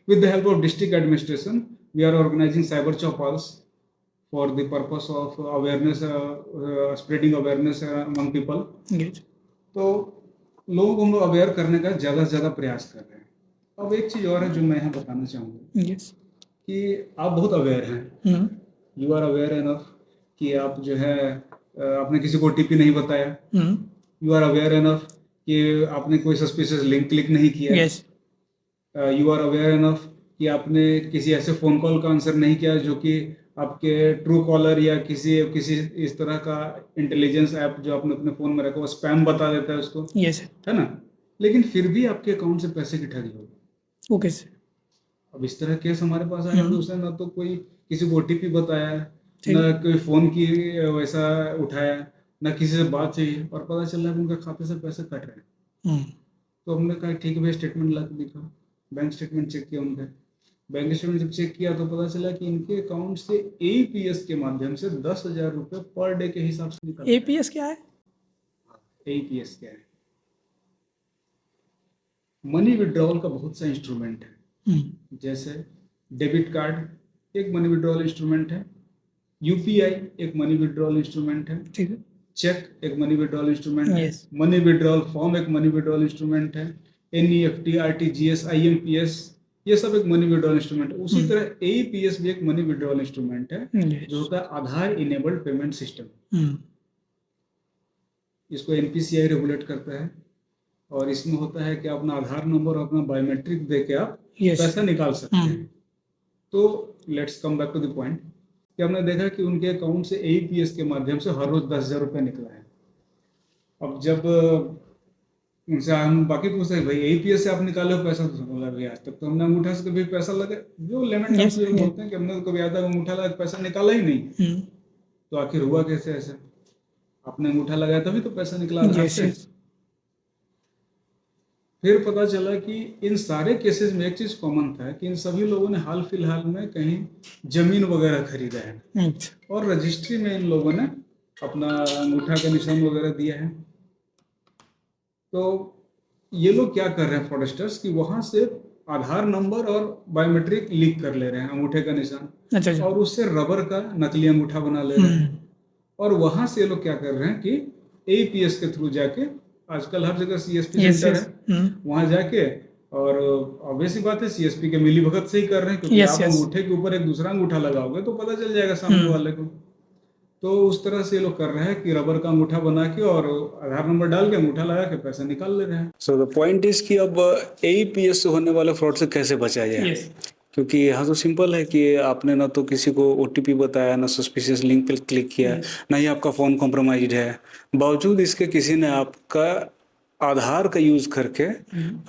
with the help of district administration we are organizing cyber chaupals for the purpose of awareness, spreading awareness among people. तो लोगों को हम लोग अवेयर करने का ज़्यादा से ज़्यादा प्रयास कर रहे हैं। अब एक चीज़ और है जो मैं यहाँ बताना चाहूँगा कि आप बहुत अवेयर हैं, यू आर अवेयर एनफ कि आप जो है आपने किसी को OTP नहीं बताया, यू आर अवेयर एनफ कि आपने कोई सस्पिशियस लिंक क्लिक नहीं किया, यू आर अवेयर एनफ कि आपने किसी ऐसे फोन कॉल का आंसर नहीं किया जो कि आपके ट्रू कॉलर या किसी किसी इस तरह का इंटेलिजेंस ऐप जो आपने अपने फ़ोन में रखा वो स्पैम बता देता है उसको, यस सर। है ना? लेकिन फिर भी आपके अकाउंट से पैसे की ठगी होगी। Okay sir. अब इस तरह केस हमारे पास आया तो उसने ना तो कोई किसी को ओटीपी बताया, ठीक। ना कोई फ़ोन की वैसा उठाया, ना किसी से बात चाहिए, और पता चल रहा है कि उनके खाते से पैसे कट रहे हैं। तो हमने कहा ठीक है भाई, स्टेटमेंट ला के दिखाओ। बैंक स्टेटमेंट चेक किया उनका। बैंक स्टेटमेंट जब चेक किया तो पता चला कि इनके अकाउंट से एईपीएस के माध्यम से 10,000 रुपये पर डे के हिसाब से निकल रहे हैं। एपीएस क्या है? एईपीएस क्या है? मनी विड्रॉल का बहुत सा इंस्ट्रूमेंट है। जैसे डेबिट कार्ड एक मनी विड्रॉल इंस्ट्रूमेंट है, यूपीआई एक मनी विड्रॉल इंस्ट्रूमेंट है, ठीक है। चेक एक मनी विड्रॉल इंस्ट्रूमेंट है, Yes. मनी विड्रॉल फॉर्म एक मनी विड्रॉल इंस्ट्रूमेंट है, एनईएफटी, आरटीजीएस, आईएमपीएस, ये सब एक मनी विड्रॉल इंस्ट्रूमेंट है। उसी तरह एईपीएस भी एक मनी विड्रॉल इंस्ट्रूमेंट है, Yes. जो होता है आधार इनेबल्ड पेमेंट सिस्टम। इसको एनपीसीआई रेगुलेट करता है, और इसमें होता है कि अपना आधार नंबर और अपना बायोमेट्रिक दे के आप Yes. पैसा निकाल सकते हैं। तो let's come back to the point कि हमने देखा कि उनके अकाउंट से एईपीएस के माध्यम से हर रोज 10,000 रुपये निकला है। अब जब उनसे हम बाकी पूछते हैं भाई एईपीएस से आप निकाले हो पैसा, तो बोला भाई आज तक तो हमने अंगूठा से कभी पैसा लगा, जो लेमन Yes, लोग बोलते हैं कि हमने तो कभी आज तक अंगूठा लगा के पैसा निकाला ही नहीं। तो आखिर हुआ कैसे ऐसा? आपने अंगूठा लगाया तभी तो पैसा निकला आधार से। फिर पता चला कि इन सारे केसेस में एक चीज कॉमन था कि इन सभी लोगों ने हाल फिलहाल में कहीं जमीन वगैरह खरीदा है, और रजिस्ट्री में इन लोगों ने अपना अंगूठा का निशान वगैरह दिया है। तो ये लोग क्या कर रहे हैं फ्रॉडस्टर्स कि वहां से आधार नंबर और बायोमेट्रिक लीक कर ले रहे हैं, अंगूठे का निशान, अच्छा। और उससे रबर का नकली अंगूठा बना ले रहे हैं। और वहां से ये लोग क्या कर रहे हैं कि एईपीएस के थ्रू जाके, आजकल हर जगह सीएसपी सेंटर है, वहां जाके, और ऑब्वियस ही बात है सीएसपी के मिलीभगत से ही कर रहे हैं, क्योंकि आप अंगूठे के ऊपर एक दूसरा अंगूठा लगाओगे तो पता चल जाएगा सामने वाले को। तो उस तरह से ये लोग कर रहे हैं कि रबर का अंगूठा बना के और आधार नंबर डाल के अंगूठा लगा के पैसा निकाल ले रहे हैं। सो द पॉइंट इज कि अब एईपीएस से होने वाले फ्रॉड से कैसे बचा जाए? क्योंकि यहाँ तो सिंपल है कि आपने ना तो किसी को ओटीपी बताया, ना सस्पिशियस लिंक पर क्लिक किया, ना ही आपका फ़ोन कॉम्प्रोमाइज्ड है, बावजूद इसके किसी ने आपका आधार का यूज़ करके,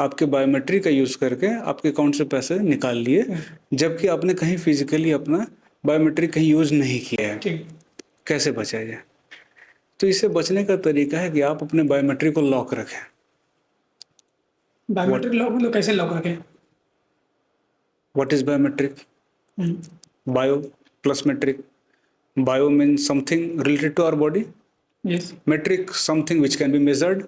आपके बायोमेट्रिक का यूज़ करके आपके अकाउंट से पैसे निकाल लिए, जबकि आपने कहीं फिजिकली अपना बायोमेट्रिक कहीं यूज़ नहीं किया है। कैसे बचा जाए? तो इससे बचने का तरीका है कि आप अपने बायोमेट्रिक को लॉक रखें। बायोमेट्रिक लॉक मतलब कैसे लॉक रखें? What is biometric? Bio plus metric. Bio means something related to our body. Yes. Metric something which can be measured.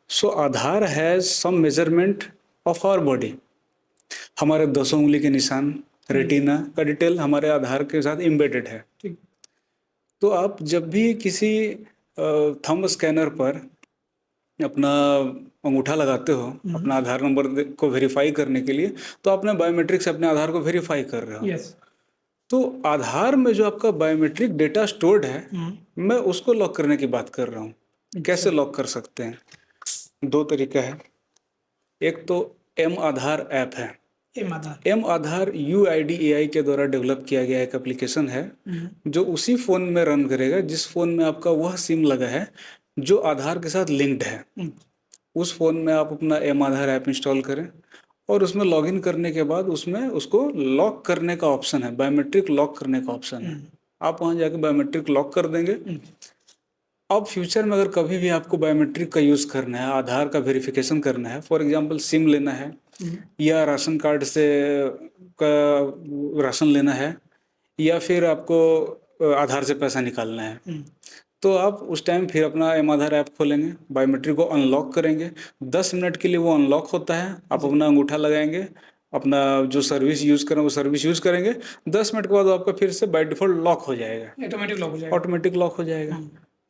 So Aadhaar has some measurement of our body. हमारे 2 उंगली के निशान, रेटिना का डिटेल हमारे आधार के साथ एम्बेडेड है। तो आप जब भी किसी थंब स्कैनर पर अपना अंगूठा लगाते हो अपना आधार नंबर को वेरीफाई करने के लिए, तो आपने बायोमेट्रिक से अपने आधार को वेरीफाई कर रहे हो। Yes. तो आधार में जो आपका बायोमेट्रिक डेटा स्टोर्ड है, मैं उसको लॉक करने की बात कर रहा हूँ। कैसे लॉक कर सकते हैं? 2 तरीका है। एक तो एम आधार ऐप है। एम आधार UIDAI के द्वारा डेवलप किया गया एक एप्लीकेशन है, जो उसी फ़ोन में रन करेगा जिस फ़ोन में आपका वह सिम लगा है जो आधार के साथ लिंक्ड है। उस फ़ोन में आप अपना एम आधार ऐप इंस्टॉल करें, और उसमें लॉगिन करने के बाद उसमें उसको लॉक करने का ऑप्शन है, बायोमेट्रिक लॉक करने का ऑप्शन है। आप वहाँ जाके बायोमेट्रिक लॉक कर देंगे। अब फ्यूचर में अगर कभी भी आपको बायोमेट्रिक का यूज़ करना है, आधार का वेरिफिकेशन करना है, फॉर एग्जांपल सिम लेना है, या राशन कार्ड से का राशन लेना है, या फिर आपको आधार से पैसा निकालना है, तो आप उस टाइम फिर अपना एम आधार ऐप खोलेंगे, बायोमेट्रिक को अनलॉक करेंगे। 10 मिनट के लिए वो अनलॉक होता है। आप अपना अंगूठा लगाएंगे, अपना जो सर्विस यूज़ करें वो सर्विस यूज़ करेंगे। 10 मिनट के बाद आपका फिर से बाय डिफ़ॉल्ट लॉक हो जाएगा, ऑटोमेटिक लॉक हो जाएगा।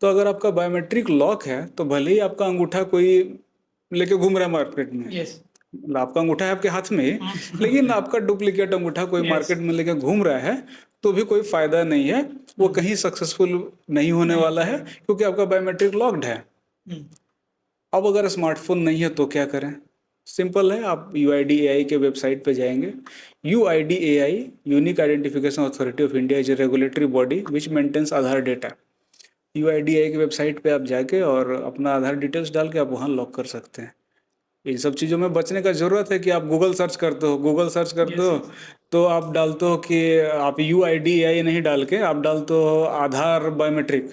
तो अगर आपका बायोमेट्रिक लॉक है तो भले ही आपका अंगूठा कोई लेके घूम रहा है मार्केट में, मतलब आपका अंगूठा है आपके हाथ में, लेकिन आपका डुप्लीकेट अंगूठा कोई मार्केट में लेके घूम रहा है तो भी कोई फायदा नहीं है, वो कहीं सक्सेसफुल नहीं होने वाला है, क्योंकि आपका बायोमेट्रिक लॉक्ड है। अब अगर स्मार्टफोन नहीं है तो क्या करें? सिंपल है, आप UIDAI के वेबसाइट पे जाएंगे। UIDAI, unique identification authority of India, is a regulatory body which maintains Aadhaar data. UIDAI की वेबसाइट पे आप जाके और अपना आधार डिटेल्स डाल के आप वहाँ लॉक कर सकते हैं। इन सब चीज़ों में बचने का ज़रूरत है कि आप गूगल सर्च करते हो, तो आप डालते हो कि आप UIDAI नहीं डाल के आप डालते हो आधार बायोमेट्रिक।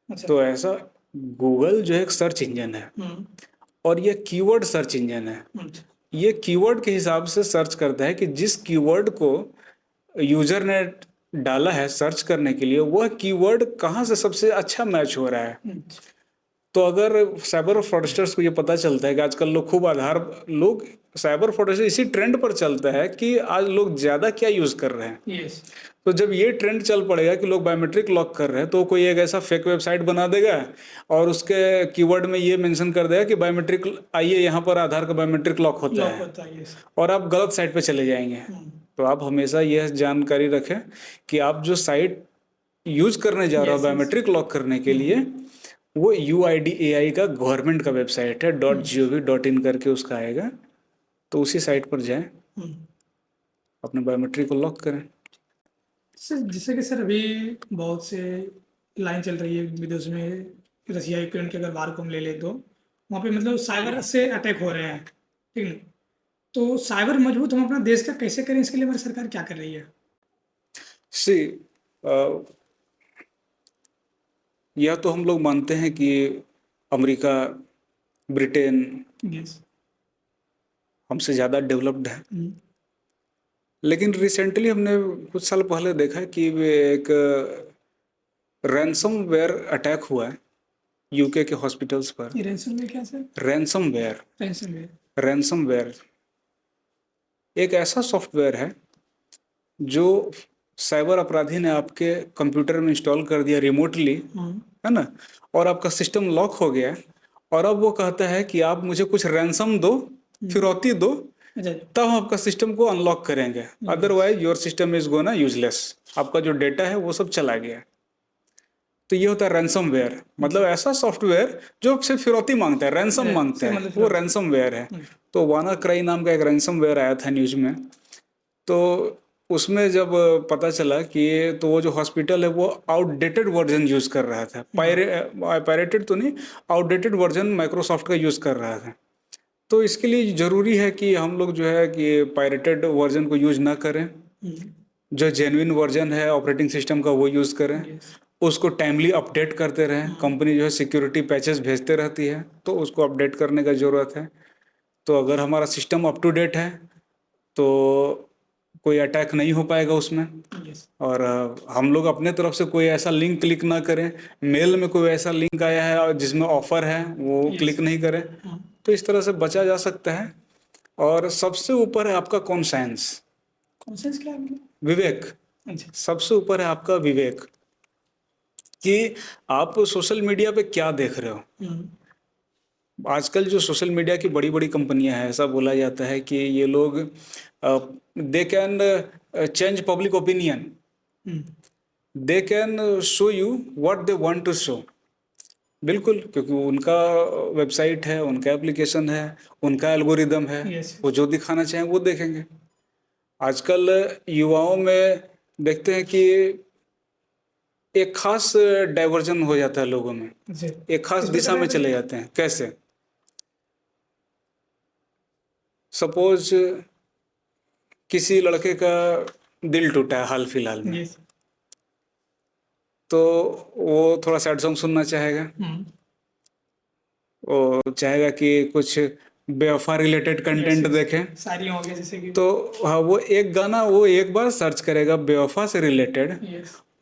अच्छा। तो ऐसा, गूगल जो है एक सर्च इंजन है और ये कीवर्ड सर्च इंजन है। अच्छा। ये कीवर्ड के हिसाब से सर्च करता है कि जिस कीवर्ड को यूजर ने डाला है सर्च करने के लिए, वह कीवर्ड कहाँ से सबसे अच्छा मैच हो रहा है। अच्छा। तो अगर साइबर फ्रॉडस्टर्स को ये पता चलता है कि आजकल लोग खूब आधार, लोग साइबर फ्रॉडस्टर इसी ट्रेंड पर चलता है कि आज लोग ज़्यादा क्या यूज़ कर रहे हैं। यस। तो जब ये ट्रेंड चल पड़ेगा कि लोग बायोमेट्रिक लॉक कर रहे हैं, तो कोई एक ऐसा फेक वेबसाइट बना देगा और उसके कीवर्ड में ये मेंशन कर देगा कि बायोमेट्रिक आइए यहाँ पर आधार का बायोमेट्रिक लॉक होता लॉक है, होता है। यस। और आप गलत साइट पे चले जाएंगे। तो आप हमेशा यह जानकारी रखें कि आप जो साइट यूज करने जा रहे हो Yes, yes. बायोमेट्रिक लॉक करने के लिए, वो UIDAI का गवर्नमेंट का वेबसाइट है, .gov.in करके उसका आएगा। तो उसी साइट पर जाएं, अपने बायोमेट्रिक को लॉक करें। सर जैसे कि सर अभी बहुत से लाइन चल रही है विदेश में, रसिया यूक्रेन के अगर बाहर को हम ले लें तो वहाँ पे मतलब साइबर से अटैक हो रहे हैं, ठीक है। तो साइबर मजबूत हम अपना देश का कैसे करें, इसके लिए हमारी सरकार क्या कर रही है? सी, यह तो हम लोग मानते हैं कि अमेरिका, ब्रिटेन यस। हमसे ज़्यादा डेवलप्ड है। लेकिन रिसेंटली हमने कुछ साल पहले देखा कि वे एक रैंसमवेयर अटैक हुआ है UK के हॉस्पिटल्स पर। ये रैंसमवेयर क्या सर? Ransomware, ransomware. रैंसमवेयर एक ऐसा सॉफ्टवेयर है जो साइबर अपराधी ने आपके कंप्यूटर में इंस्टॉल कर दिया रिमोटली, है ना, और आपका सिस्टम लॉक हो गया, और अब वो कहता है कि आप मुझे कुछ रैंसम दो, फिरौती दो, अच्छा। तब हम आपका सिस्टम को अनलॉक करेंगे, otherwise your system is gonna useless. आपका जो डेटा है वो सब चला गया। तो ये होता है रैंसमवेयर, मतलब ऐसा सॉफ्टवेयर जो सिर्फ फिरौती मांगता है, रैंसम मांगता है, वो रैंसमवेयर है। तो वाना क्राई नाम का एक रैंसमवेयर आया था न्यूज में। तो उसमें जब पता चला कि तो वो जो हॉस्पिटल है वो आउटडेटेड वर्जन यूज कर रहा था, पायरेटेड तो नहीं, आउटडेटेड वर्जन माइक्रोसॉफ्ट का यूज कर रहा था। तो इसके लिए जरूरी है कि हम लोग जो है कि पायरेटेड वर्जन को यूज ना करें, जो जेन्युइन वर्जन है ऑपरेटिंग सिस्टम का वो यूज करें, उसको टाइमली अपडेट करते रहें। कंपनी जो है सिक्योरिटी पैचेस भेजते रहती है, तो उसको अपडेट करने का ज़रूरत है। तो अगर हमारा सिस्टम अप टू डेट है तो कोई अटैक नहीं हो पाएगा उसमें। और हम लोग अपने तरफ से कोई ऐसा लिंक क्लिक ना करें, मेल में कोई ऐसा लिंक आया है और जिसमें ऑफर है वो क्लिक नहीं करें। तो इस तरह से बचा जा सकता है। और सबसे ऊपर है आपका कॉन्साइंस, कॉन्सेंस क्या है? विवेक। अच्छा। सबसे ऊपर है आपका विवेक कि आप सोशल मीडिया पे क्या देख रहे हो। आजकल जो सोशल मीडिया की बड़ी बड़ी कंपनियां हैं, ऐसा बोला जाता है कि ये लोग they can change public opinion, they can show you what they want to show. बिल्कुल, क्योंकि उनका वेबसाइट है, उनका एप्लीकेशन है, उनका एल्गोरिदम है। वो जो दिखाना चाहें वो देखेंगे। आजकल युवाओं में देखते हैं कि एक खास डाइवर्जन हो जाता है लोगों में, एक खास दिशा में चले जाते हैं। कैसे? सपोज किसी लड़के का दिल टूटा है हाल फिलहाल में, तो वो थोड़ा सैड सॉन्ग सुनना चाहेगा, वो चाहेगा कि कुछ बेवफा रिलेटेड कंटेंट देखें। शायरी हो गया जैसे कि, तो हाँ, वो एक गाना वो एक बार सर्च करेगा बेवफा से रिलेटेड,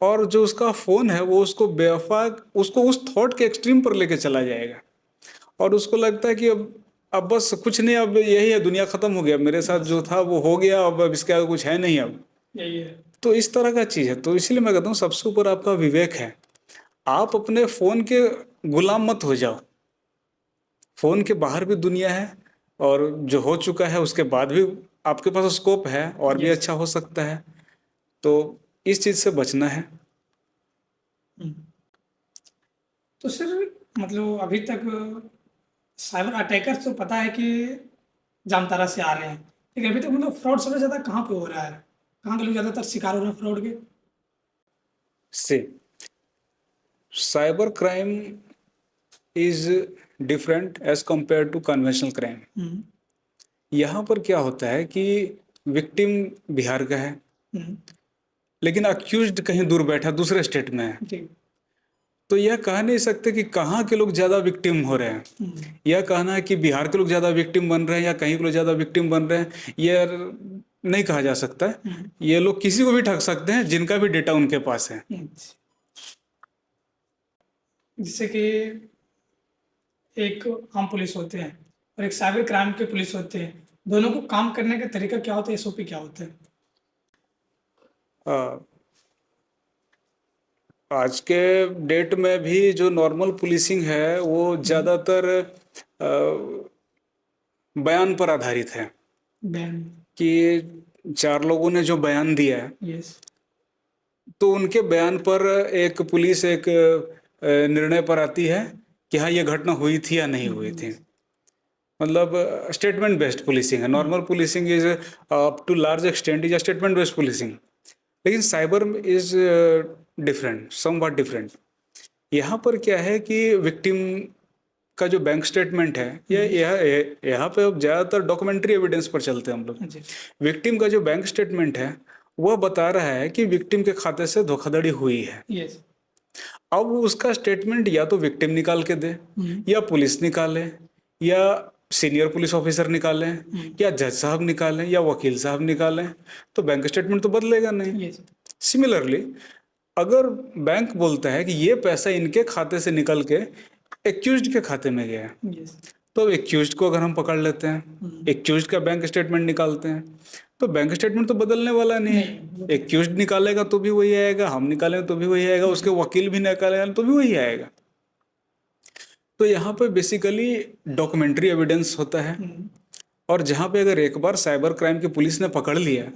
और जो उसका फ़ोन है वो उसको बेवफा, उसको उस थॉट के एक्सट्रीम पर लेके चला जाएगा। और उसको लगता है कि अब बस कुछ नहीं, अब यही है, दुनिया ख़त्म हो गया, मेरे साथ जो था वो हो गया, अब इसके आगे कुछ है नहीं, अब यही है। तो इस तरह का चीज़ है। तो इसलिए मैं कहता हूँ सबसे ऊपर आपका विवेक है। आप अपने फ़ोन के गुलाम मत हो जाओ। फ़ोन के बाहर भी दुनिया है, और जो हो चुका है उसके बाद भी आपके पास स्कोप है, और भी अच्छा हो सकता है। तो इस चीज़ से बचना है। तो सर मतलब अभी तक साइबर अटैकर्स तो पता है कि जामतारा से आ रहे हैं, ठीक है, अभी तक मतलब फ्रॉड सबसे ज़्यादा कहाँ पे हो रहा है, कहाँ के लोग ज़्यादातर शिकार हो रहे हैं फ्रॉड के? से cyber crime is different as compare to conventional crime. यहाँ पर क्या होता है कि विक्टिम बिहार का है, लेकिन अक्यूज्ड कहीं दूर बैठा दूसरे स्टेट में है। ठीक। तो यह कह नहीं सकते कि कहाँ के लोग ज़्यादा विक्टिम हो रहे हैं। यह कहना है कि बिहार के लोग ज़्यादा विक्टिम बन रहे हैं या कहीं के लोग ज़्यादा विक्टिम बन रहे हैं, यह नहीं कहा जा सकता है। ये लोग किसी को भी ठग सकते हैं जिनका भी डेटा उनके पास है। जैसे कि एक आम पुलिस होते हैं और एक साइबर क्राइम के पुलिस होते हैं, दोनों को काम करने का तरीका क्या होता है, एसओपी क्या होता है? आ, आज के डेट में भी जो नॉर्मल पुलिसिंग है वो ज़्यादातर बयान पर आधारित है बैन। कि चार लोगों ने जो बयान दिया है, यस। तो उनके बयान पर एक पुलिस एक निर्णय पर आती है कि हाँ ये घटना हुई थी या नहीं हुई थी। मतलब स्टेटमेंट बेस्ड पुलिसिंग है। Normal policing is up to large extent is statement based policing, लेकिन cyber is different, somewhat different. यहाँ पर क्या है कि विक्टिम का जो बैंक स्टेटमेंट है, यहाँ पे अब ज़्यादातर डॉक्यूमेंट्री एविडेंस पर चलते हैं हम लोग। विक्टिम का जो बैंक स्टेटमेंट है वह बता रहा है कि विक्टिम के खाते से धोखाधड़ी हुई है। यस। अब उसका स्टेटमेंट या तो विक्टिम निकाल के दे, या पुलिस निकाले, या सीनियर पुलिस ऑफिसर निकालें, या जज साहब निकालें, या वकील साहब निकालें, तो बैंक स्टेटमेंट तो बदलेगा नहीं। सिमिलरली अगर बैंक बोलता है कि ये पैसा इनके खाते से निकल के एक्यूज्ड के खाते में गया, तो एक्यूज्ड को अगर हम पकड़ लेते हैं, एक्यूज्ड का बैंक स्टेटमेंट निकालते हैं, तो बैंक स्टेटमेंट तो बदलने वाला नहीं है। एक्यूज्ड निकालेगा तो भी वही आएगा, हम निकालेंगे तो भी वही आएगा, उसके वकील भी निकालेगा तो भी वही आएगा। तो यहाँ पे बेसिकली डॉक्यूमेंट्री एविडेंस होता है, और जहाँ पे अगर एक बार साइबर क्राइम की पुलिस ने पकड़ लिया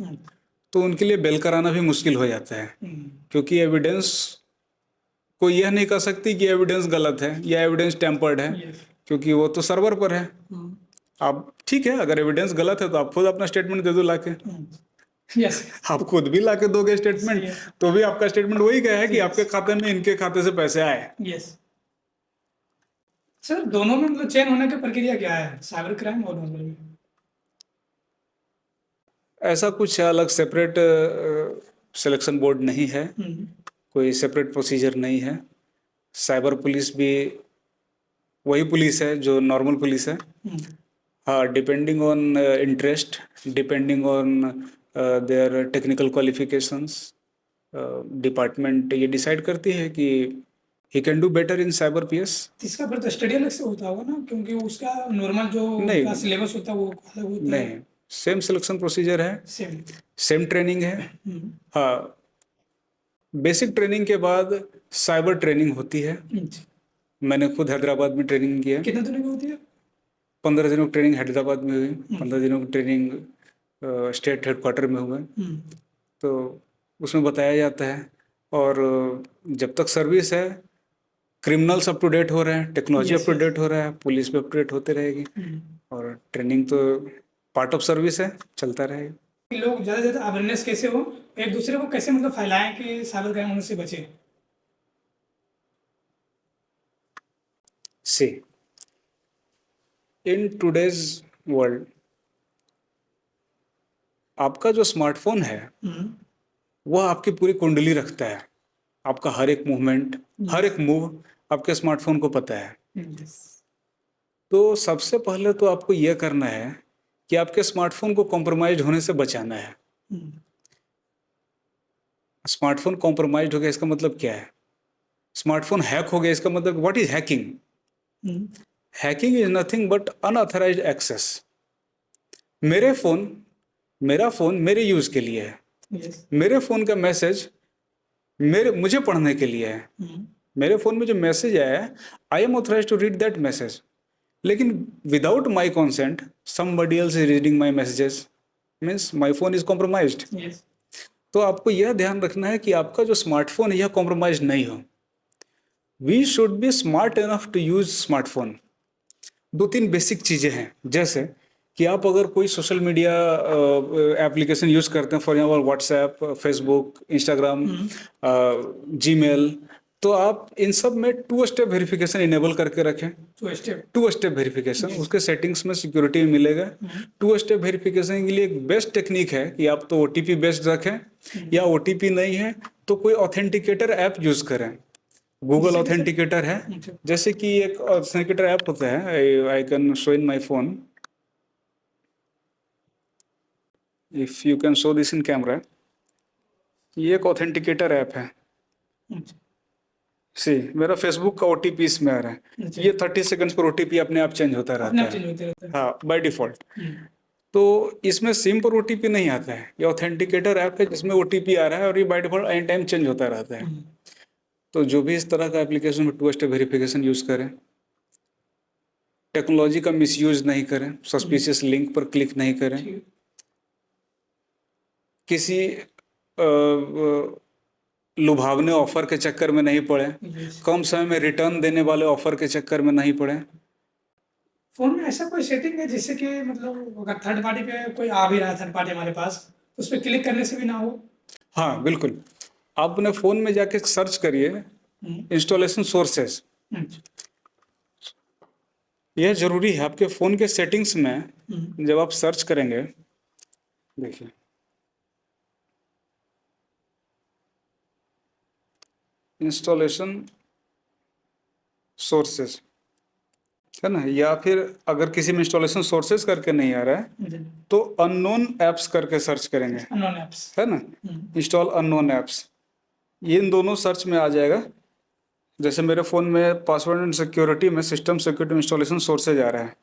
तो उनके लिए बेल कराना भी मुश्किल हो जाता है, क्योंकि एविडेंस कोई यह नहीं कह सकती कि एविडेंस गलत है या एविडेंस टेम्पर्ड है, क्योंकि वो तो सर्वर पर है। आप ठीक है, अगर एविडेंस गलत है तो आप खुद अपना स्टेटमेंट दे दो लाके। आप खुद भी लाके दोगे स्टेटमेंट तो भी आपका स्टेटमेंट वही गया है कि आपके खाते में इनके खाते से पैसे आए। सर दोनों में मतलब चेन होने की प्रक्रिया क्या है, साइबर क्राइम और नॉर्मल में? ऐसा कुछ अलग सेपरेट सिलेक्शन बोर्ड नहीं है, कोई सेपरेट प्रोसीजर नहीं है। साइबर पुलिस भी वही पुलिस है जो नॉर्मल पुलिस है। हाँ, depending on interest, depending on their technical qualifications, department ये डिसाइड करती है कि he can do better in cyber PS. इसका फिर तो स्टडी अलग से होता होगा ना, क्योंकि उसका नॉर्मल जो सिलेबस होता है वो अलग होता है। नहीं, सेम सिलेक्शन प्रोसीजर है, सेम ट्रेनिंग है। हाँ, बेसिक ट्रेनिंग के बाद साइबर ट्रेनिंग होती है। मैंने खुद हैदराबाद में ट्रेनिंग किया। कितने दिनों की होती है? 15 दिनों की ट्रेनिंग हैदराबाद में हुई, 15 दिनों की ट्रेनिंग स्टेट हेडक्वार्टर में हुआ। तो उसमें बताया जाता है, और जब तक सर्विस है क्रिमिनल्स अप टू डेट हो रहे हैं, टेक्नोलॉजी अप टू डेट हो रहा है, पुलिस भी अप टू डेट होते रहेगी, और ट्रेनिंग तो पार्ट ऑफ सर्विस है, चलता रहेगा। लोग ज़्यादा से ज़्यादा अवेयरनेस कैसे हो, एक दूसरे को कैसे मतलब फैलाएं कि साइबर क्राइम होने से बचे? See, in today's world आपका जो स्मार्टफोन है वह आपकी पूरी कुंडली रखता है। आपका हर एक मूवमेंट, हर एक मूव आपके स्मार्टफोन को पता है। तो सबसे पहले तो आपको यह करना है कि आपके स्मार्टफोन को कॉम्प्रोमाइज होने से बचाना है। स्मार्टफोन कॉम्प्रोमाइज हो गया इसका मतलब क्या है? स्मार्टफोन हैक हो गया इसका मतलब what is hacking? Hacking is nothing but unauthorised access. मेरा फोन मेरे यूज के लिए है। मेरे फोन का मैसेज मुझे पढ़ने के लिए है। मेरे फोन में जो मैसेज आया है, I am authorized to read that message, लेकिन without my consent somebody else is reading my messages, means my phone is compromised. तो आपको यह ध्यान रखना है कि आपका जो स्मार्टफोन है यह कॉम्प्रोमाइज नहीं हो। We should be smart enough to use smartphone. 2-3 basic चीजें हैं, जैसे कि आप अगर कोई सोशल मीडिया एप्लीकेशन यूज़ करते हैं, for example WhatsApp, Facebook, Instagram, Gmail, तो आप इन सब में 2 स्टेप वेरिफिकेशन इनेबल करके रखें। 2 स्टेप वेरिफिकेशन उसके सेटिंग्स में सिक्योरिटी में मिलेगा। 2 स्टेप वेरिफिकेशन के लिए एक बेस्ट टेक्निक है कि आप तो ओटीपी बेस्ड रखें, या ओटीपी नहीं है तो कोई ऑथेंटिकेटर ऐप यूज़ करें। गूगल ऑथेंटिकेटर है, जैसे कि एक ऑथेंटिकेटर ऐप होता है, I can show in my phone, if you can show this in camera. ये एक ऑथेंटिकेटर ऐप है। सी, मेरा फेसबुक का ओटीपी इसमें आ रहा है। ये 30 सेकंड्स पर ओटीपी अपने आप चेंज होता रहता है, हाँ, बाय डिफॉल्ट। तो इसमें सिम पर ओटीपी नहीं आता है, ये ऑथेंटिकेटर ऐप है जिसमें ओटीपी आ रहा है और ये by default any time change होता रहता है। तो जो भी इस तरह का एप्लीकेशन में 2 स्टेप वेरिफिकेशन यूज़ करें, टेक्नोलॉजी का मिसयूज नहीं करें, सस्पिशियस लिंक पर क्लिक नहीं करें, किसी लुभावने ऑफर के चक्कर में नहीं पड़े, कम समय में रिटर्न देने वाले ऑफर के चक्कर में नहीं पड़े। फोन में ऐसा कोई सेटिंग है जिससे कि मतलब अगर थर्ड पार्टी पे कोई आ भी रहा है, थर्ड पार्टी हमारे पास, तो उस पर क्लिक करने से भी ना हो? हाँ बिल्कुल, आप अपने फ़ोन में जाके सर्च करिए इंस्टॉलेशन सोर्सेज। यह ज़रूरी है आपके फ़ोन के सेटिंग्स में जब आप सर्च करेंगे, देखिए इंस्टॉलेशन सोर्सेज है ना, या फिर अगर किसी में इंस्टॉलेशन सोर्सेज करके नहीं आ रहा है तो अननोन ऐप्स करके सर्च करेंगे, अननोन ऐप्स है ना, इंस्टॉल अननोन ऐप्स, ये इन दोनों सर्च में आ जाएगा। जैसे मेरे फ़ोन में पासवर्ड एंड सिक्योरिटी में सिस्टम सिक्योरिटी इंस्टॉलेशन सोर्सेज आ रहा है,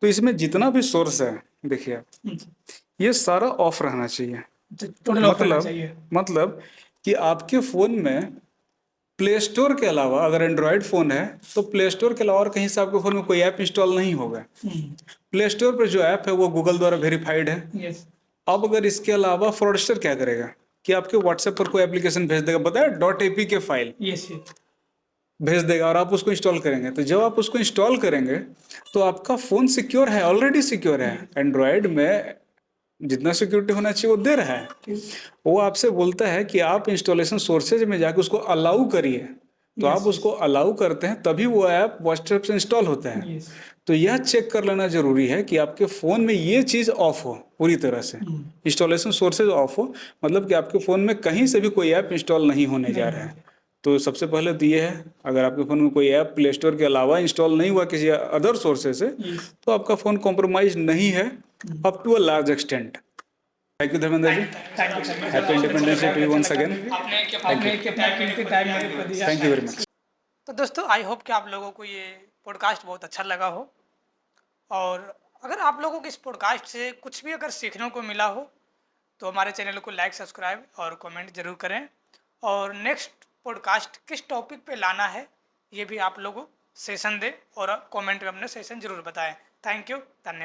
तो इसमें जितना भी सोर्स है देखिए ये सारा ऑफ रहना चाहिए। टोटल ऑफ रहना चाहिए। मतलब कि आपके फ़ोन में प्ले स्टोर के अलावा, अगर एंड्रॉयड फ़ोन है तो प्ले स्टोर के अलावा और कहीं से आपके फ़ोन में कोई ऐप इंस्टॉल नहीं होगा। प्ले स्टोर पर जो ऐप है वो गूगल द्वारा वेरीफाइड है। अब अगर इसके अलावा फ्रॉडस्टर क्या करेगा कि आपके व्हाट्सएप पर कोई एप्लीकेशन भेज देगा, बताया .apk फाइल भेज देगा और आप उसको इंस्टॉल करेंगे। तो जब आप उसको इंस्टॉल करेंगे तो आपका फ़ोन सिक्योर है, ऑलरेडी सिक्योर है। एंड्रॉयड में जितना सिक्योरिटी होना चाहिए वो दे रहा है। वो आपसे बोलता है कि आप इंस्टॉलेशन सोर्सेज में जाकर उसको अलाउ करिए, तो आप उसको अलाउ करते हैं तभी वो ऐप व्हाट्सएप से इंस्टॉल होता है। तो यह चेक कर लेना जरूरी है कि आपके फ़ोन में ये चीज़ ऑफ हो पूरी तरह से, इंस्टॉलेशन सोर्सेज ऑफ हो, मतलब कि आपके फ़ोन में कहीं से भी कोई ऐप इंस्टॉल नहीं होने जा रहा है। तो सबसे पहले तो ये है, अगर आपके फ़ोन में कोई ऐप प्ले स्टोर के अलावा इंस्टॉल नहीं हुआ किसी अदर सोर्सेज से, तो आपका फ़ोन कॉम्प्रोमाइज नहीं है up to a large extent. Thank you Dharmendra ji, happy independence day to you once again. Thank you very much. तो दोस्तों आई होप कि आप लोगों को ये पॉडकास्ट बहुत अच्छा लगा हो, और अगर आप लोगों को इस पॉडकास्ट से कुछ भी अगर सीखने को मिला हो तो हमारे चैनल को लाइक, सब्सक्राइब और कमेंट ज़रूर करें। और नेक्स्ट पॉडकास्ट किस टॉपिक पे लाना है ये भी आप लोगों सेशन दें और कमेंट में अपने सेशन ज़रूर बताएं। थैंक यू, धन्यवाद।